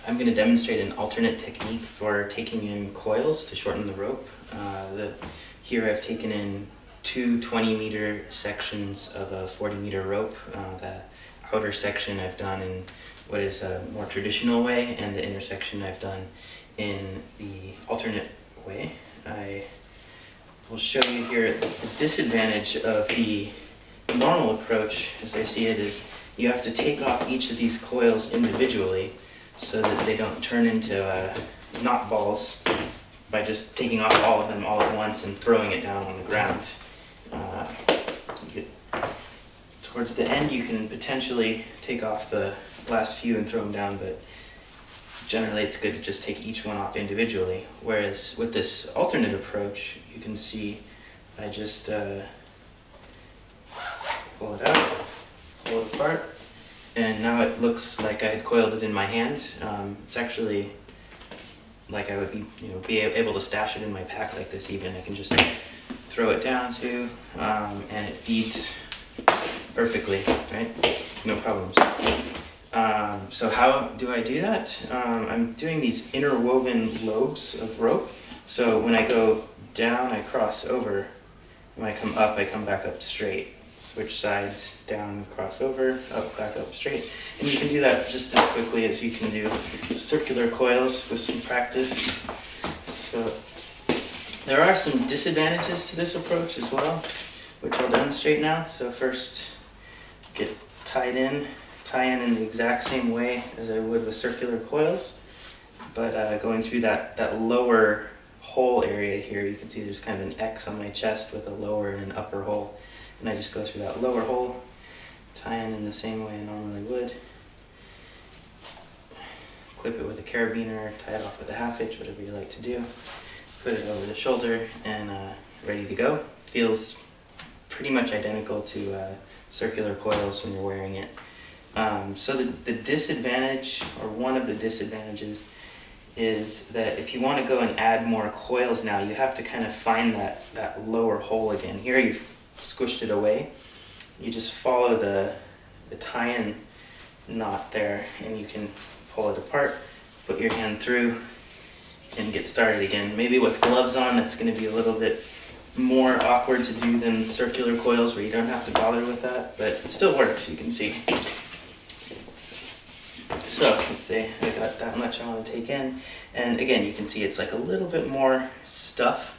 I'm going to demonstrate an alternate technique for taking in coils to shorten the rope. Here I've taken in two 20-meter sections of a 40-meter rope. The outer section I've done in what is a more traditional way, and the intersection I've done in the alternate way. I will show you here the disadvantage of the normal approach, as I see it, is you have to take off each of these coils individually so that they don't turn into knot balls by just taking off all of them all at once and throwing it down on the ground. Towards the end you can potentially take off the last few and throw them down, but generally it's good to just take each one off individually. Whereas with this alternate approach, you can see I just pull it out, pull it apart, and now it looks like I had coiled it in my hand. It's actually like I would be able to stash it in my pack like this even. I can just throw it down too, and it feeds perfectly, right? No problems. So how do I do that? I'm doing these interwoven lobes of rope. So when I go down, I cross over. When I come up, I come back up straight. Switch sides, down, cross over, up, back up, straight. And you can do that just as quickly as you can do circular coils with some practice. So there are some disadvantages to this approach as well, which I'll demonstrate now. So first, get tied in. Tie in the exact same way as I would with circular coils, but going through that lower hole area here, you can see there's kind of an X on my chest with a lower and an upper hole, and I just go through that lower hole, tie in the same way I normally would, clip it with a carabiner, tie it off with a 1/2 inch, whatever you like to do, put it over the shoulder, and ready to go. Feels pretty much identical to circular coils when you're wearing it. So the disadvantage, or one of the disadvantages, is that if you want to go and add more coils now, you have to kind of find that lower hole again. Here you've squished it away. You just follow the tie-in knot there, and you can pull it apart, put your hand through, and get started again. Maybe with gloves on, it's going to be a little bit more awkward to do than circular coils where you don't have to bother with that, but it still works, you can see. So let's say I got that much I want to take in, and again you can see it's like a little bit more stuff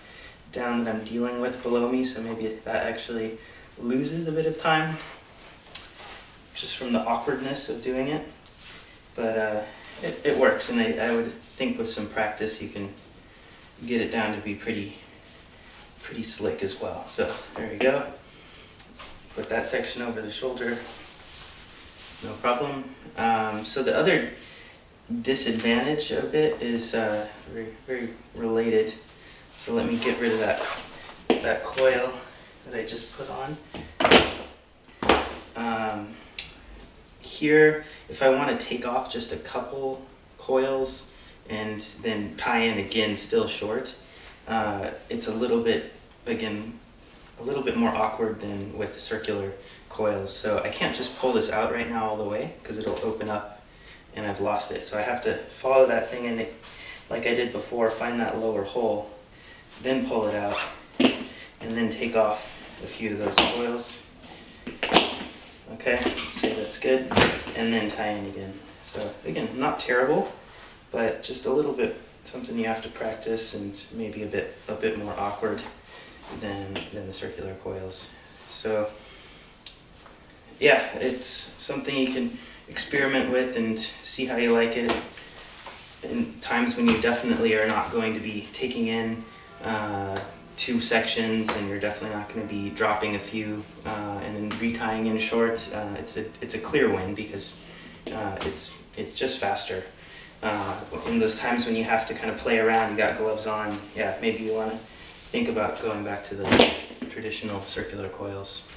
down that I'm dealing with below me, so maybe that actually loses a bit of time just from the awkwardness of doing it, but it works, and I would think with some practice you can get it down to be pretty slick as well. So there we go, put that section over the shoulder. No problem. So the other disadvantage of it is very related. So let me get rid of that coil that I just put on. Here, if I want to take off just a couple coils and then tie in again still short, it's a little bit more awkward than with circular coils. So I can't just pull this out right now all the way because it'll open up and I've lost it. So I have to follow that thing in it like I did before, find that lower hole, then pull it out, and then take off a few of those coils. Okay, let's say that's good, and then tie in again. So again, not terrible, but just a little bit something you have to practice, and maybe a bit more awkward than the circular coils. So yeah, it's something you can experiment with and see how you like it. In times when you definitely are not going to be taking in two sections, and you're definitely not going to be dropping a few and then retying in short, it's a clear win because it's just faster. In those times when you have to kind of play around, you got gloves on, yeah, maybe you want to think about going back to the traditional circular coils.